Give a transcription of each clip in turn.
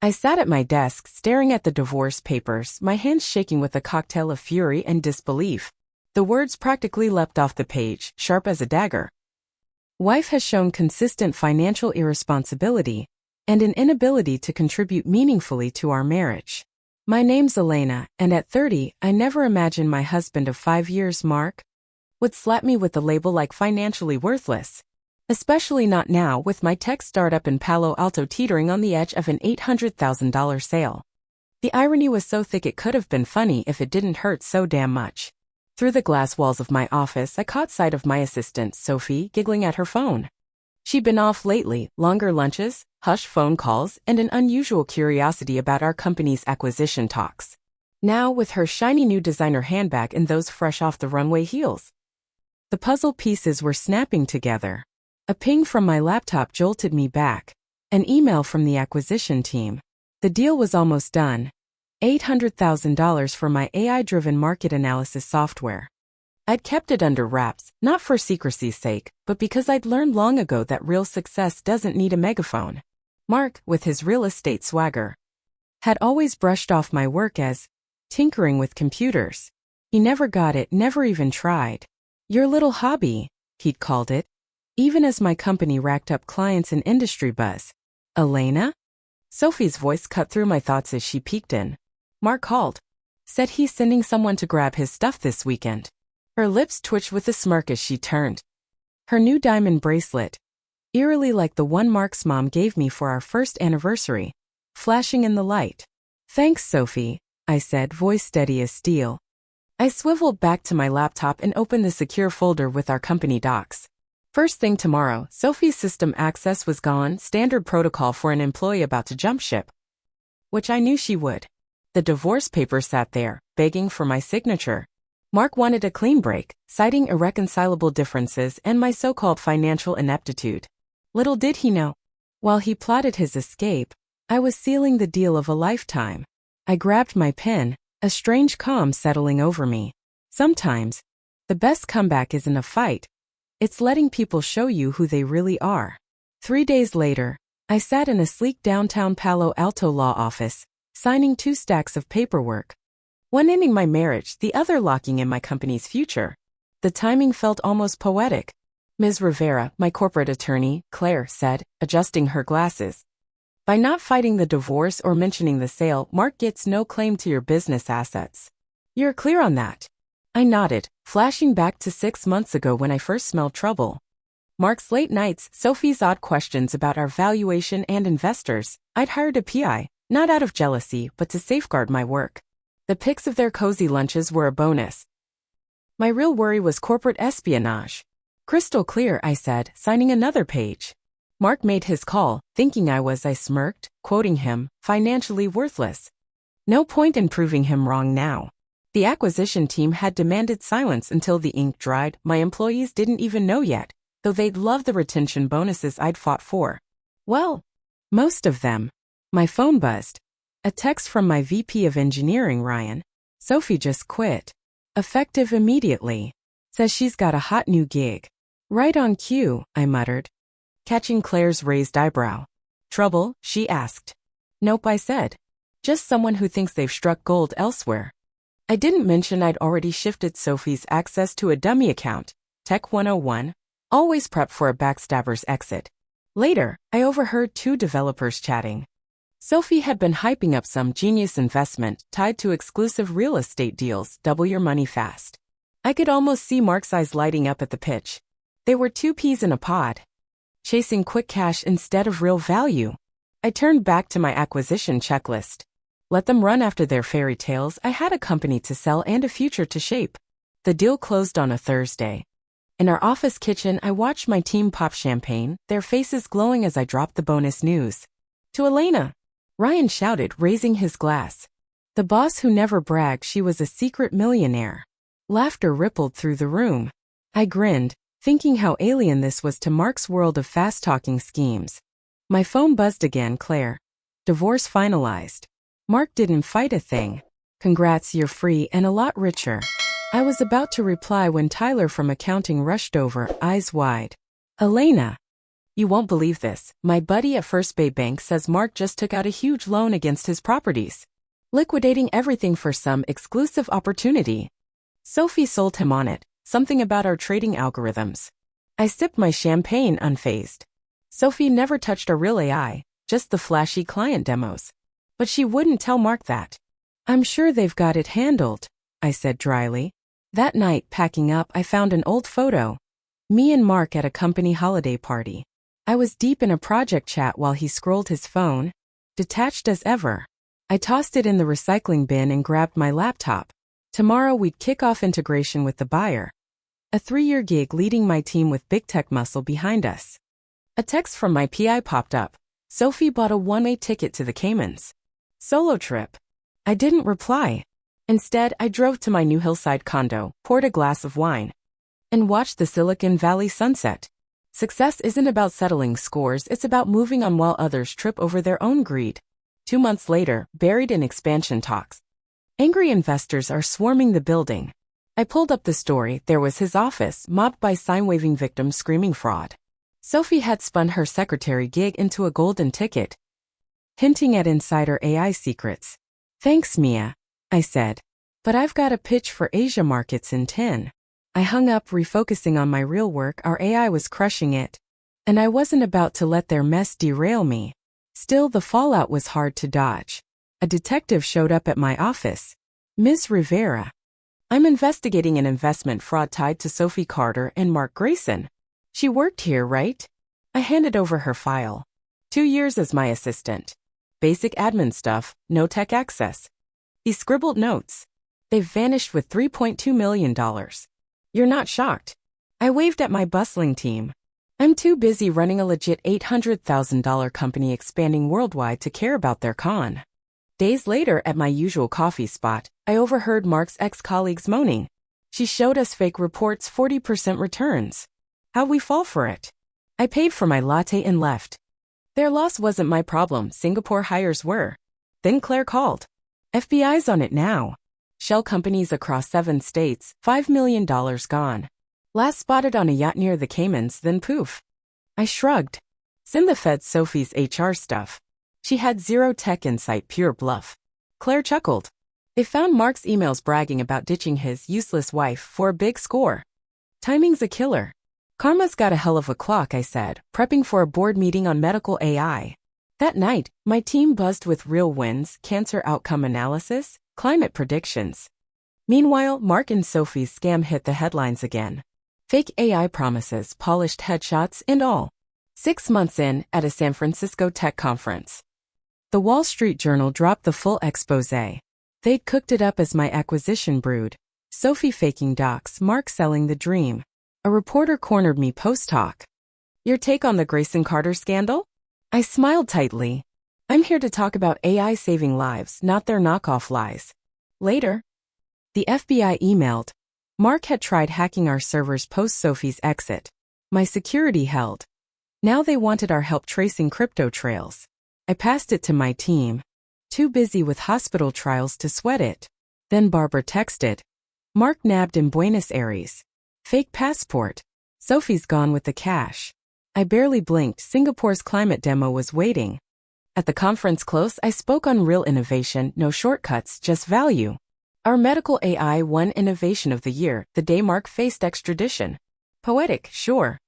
I sat at my desk staring at the divorce papers, my hands shaking with a cocktail of fury and disbelief. The words practically leapt off the page, sharp as a dagger. Wife has shown consistent financial irresponsibility and an inability to contribute meaningfully to our marriage. My name's Elena, and at 30, I never imagined my husband of 5 years, Mark, would slap me with a label like financially worthless. Especially not now, with my tech startup in Palo Alto teetering on the edge of an $800,000 sale. The irony was so thick it could have been funny if it didn't hurt so damn much. Through the glass walls of my office, I caught sight of my assistant, Sophie, giggling at her phone. She'd been off lately, longer lunches, hush phone calls, and an unusual curiosity about our company's acquisition talks. Now with her shiny new designer handbag and those fresh off the runway heels. The puzzle pieces were snapping together. A ping from my laptop jolted me back. An email from the acquisition team. The deal was almost done. $800,000 for my AI-driven market analysis software. I'd kept it under wraps, not for secrecy's sake, but because I'd learned long ago that real success doesn't need a megaphone. Mark, with his real estate swagger, had always brushed off my work as tinkering with computers. He never got it, never even tried. Your little hobby, he'd called it. Even as my company racked up clients and industry buzz. Elena? Sophie's voice cut through my thoughts as she peeked in. Mark called. Said he's sending someone to grab his stuff this weekend. Her lips twitched with a smirk as she turned. Her new diamond bracelet, eerily like the one Mark's mom gave me for our first anniversary, flashing in the light. Thanks, Sophie, I said, voice steady as steel. I swiveled back to my laptop and opened the secure folder with our company docs. First thing tomorrow, Sophie's system access was gone, standard protocol for an employee about to jump ship. Which I knew she would. The divorce papers sat there, begging for my signature. Mark wanted a clean break, citing irreconcilable differences and my so-called financial ineptitude. Little did he know. While he plotted his escape, I was sealing the deal of a lifetime. I grabbed my pen, a strange calm settling over me. Sometimes, the best comeback isn't a fight. It's letting people show you who they really are. 3 days later, I sat in a sleek downtown Palo Alto law office, signing 2 stacks of paperwork. One ending my marriage, the other locking in my company's future. The timing felt almost poetic. Ms. Rivera, my corporate attorney, Claire, said, adjusting her glasses. By not fighting the divorce or mentioning the sale, Mark gets no claim to your business assets. You're clear on that? I nodded, flashing back to 6 months ago when I first smelled trouble. Mark's late nights, Sophie's odd questions about our valuation and investors. I'd hired a PI, not out of jealousy, but to safeguard my work. The pics of their cozy lunches were a bonus. My real worry was corporate espionage. Crystal clear, I said, signing another page. Mark made his call, thinking I smirked, quoting him, financially worthless. No point in proving him wrong now. The acquisition team had demanded silence until the ink dried. My employees didn't even know yet, though they'd love the retention bonuses I'd fought for. Well, most of them. My phone buzzed. A text from my VP of Engineering, Ryan. Sophie just quit. Effective immediately. Says she's got a hot new gig. Right on cue, I muttered, catching Claire's raised eyebrow. Trouble? She asked. Nope, I said. Just someone who thinks they've struck gold elsewhere. I didn't mention I'd already shifted Sophie's access to a dummy account, Tech 101, always prepped for a backstabber's exit. Later, I overheard 2 developers chatting. Sophie had been hyping up some genius investment tied to exclusive real estate deals, double your money fast. I could almost see Mark's eyes lighting up at the pitch. They were 2 peas in a pod. Chasing quick cash instead of real value. I turned back to my acquisition checklist. Let them run after their fairy tales. I had a company to sell and a future to shape. The deal closed on a Thursday. In our office kitchen, I watched my team pop champagne, their faces glowing as I dropped the bonus news. To Elena, Ryan shouted, raising his glass. The boss who never bragged she was a secret millionaire. Laughter rippled through the room. I grinned, thinking how alien this was to Mark's world of fast-talking schemes. My phone buzzed again. Claire. Divorce finalized. Mark didn't fight a thing. Congrats, you're free and a lot richer. I was about to reply when Tyler from accounting rushed over, eyes wide. Elena. You won't believe this. My buddy at First Bay Bank says Mark just took out a huge loan against his properties, liquidating everything for some exclusive opportunity. Sophie sold him on it, something about our trading algorithms. I sipped my champagne unfazed. Sophie never touched a real AI, just the flashy client demos. But she wouldn't tell Mark that. I'm sure they've got it handled, I said dryly. That night, packing up, I found an old photo. Me and Mark at a company holiday party. I was deep in a project chat while he scrolled his phone, detached as ever. I tossed it in the recycling bin and grabbed my laptop. Tomorrow we'd kick off integration with the buyer. A 3-year gig leading my team with big tech muscle behind us. A text from my PI popped up. Sophie bought a one-way ticket to the Caymans. Solo trip. I didn't reply. Instead, I drove to my new hillside condo, poured a glass of wine, and watched the Silicon Valley sunset. Success isn't about settling scores, it's about moving on while others trip over their own greed. 2 months later, buried in expansion talks. Angry investors are swarming the building. I pulled up the story. There was his office, mobbed by sign-waving victims screaming fraud. Sophie had spun her secretary gig into a golden ticket, hinting at insider AI secrets. Thanks, Mia, I said. But I've got a pitch for Asia markets in 10. I hung up, refocusing on my real work. Our AI was crushing it, and I wasn't about to let their mess derail me. Still, the fallout was hard to dodge. A detective showed up at my office. Ms. Rivera. I'm investigating an investment fraud tied to Sophie Carter and Mark Grayson. She worked here, right? I handed over her file. 2 years as my assistant. Basic admin stuff, no tech access. He scribbled notes. They've vanished with $3.2 million. You're not shocked. I waved at my bustling team. I'm too busy running a legit $800,000 company expanding worldwide to care about their con. Days later, at my usual coffee spot, I overheard Mark's ex-colleagues moaning. She showed us fake reports, 40% returns. How'd we fall for it? I paid for my latte and left. Their loss wasn't my problem, Singapore hires were. Then Claire called. FBI's on it now. Shell companies across 7 states, $5 million gone. Last spotted on a yacht near the Caymans, then poof. I shrugged. Send the feds Sophie's HR stuff. She had zero tech insight, pure bluff. Claire chuckled. They found Mark's emails bragging about ditching his useless wife for a big score. Timing's a killer. Karma's got a hell of a clock, I said, prepping for a board meeting on medical AI. That night, my team buzzed with real wins, cancer outcome analysis, climate predictions. Meanwhile, Mark and Sophie's scam hit the headlines again. Fake AI promises, polished headshots, and all. 6 months in, at a San Francisco tech conference. The Wall Street Journal dropped the full expose. They'd cooked it up as my acquisition brood. Sophie faking docs, Mark selling the dream. A reporter cornered me post-talk. Your take on the Grayson Carter scandal? I smiled tightly. I'm here to talk about AI saving lives, not their knockoff lies. Later, the FBI emailed. Mark had tried hacking our servers post-Sophie's exit. My security held. Now they wanted our help tracing crypto trails. I passed it to my team. Too busy with hospital trials to sweat it. Then Barbara texted. Mark nabbed in Buenos Aires. Fake passport. Sophie's gone with the cash. I barely blinked. Singapore's climate demo was waiting. At the conference close, I spoke on real innovation, no shortcuts, just value. Our medical AI won Innovation of the Year the day Mark faced extradition. Poetic, sure.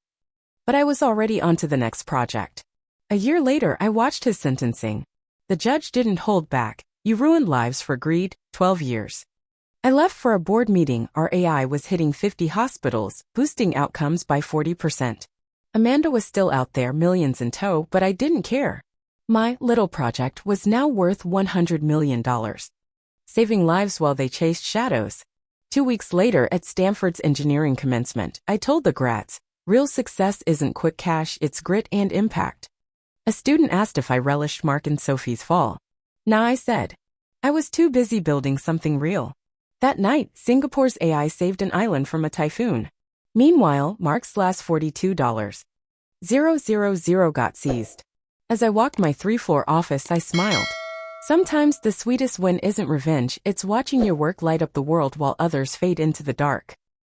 But I was already on to the next project. A year later, I watched his sentencing. The judge didn't hold back. You ruined lives for greed, 12 years. I left for a board meeting. Our AI was hitting 50 hospitals, boosting outcomes by 40%. Amanda was still out there, millions in tow, but I didn't care. My little project was now worth $100 million. Saving lives while they chased shadows. 2 weeks later, at Stanford's engineering commencement, I told the grads, real success isn't quick cash, it's grit and impact. A student asked if I relished Mark and Sophie's fall. Nah, I said. I was too busy building something real. That night, Singapore's AI saved an island from a typhoon. Meanwhile, Mark's last $42,000 got seized. As I walked my 3-floor office, I smiled. Sometimes the sweetest win isn't revenge, it's watching your work light up the world while others fade into the dark.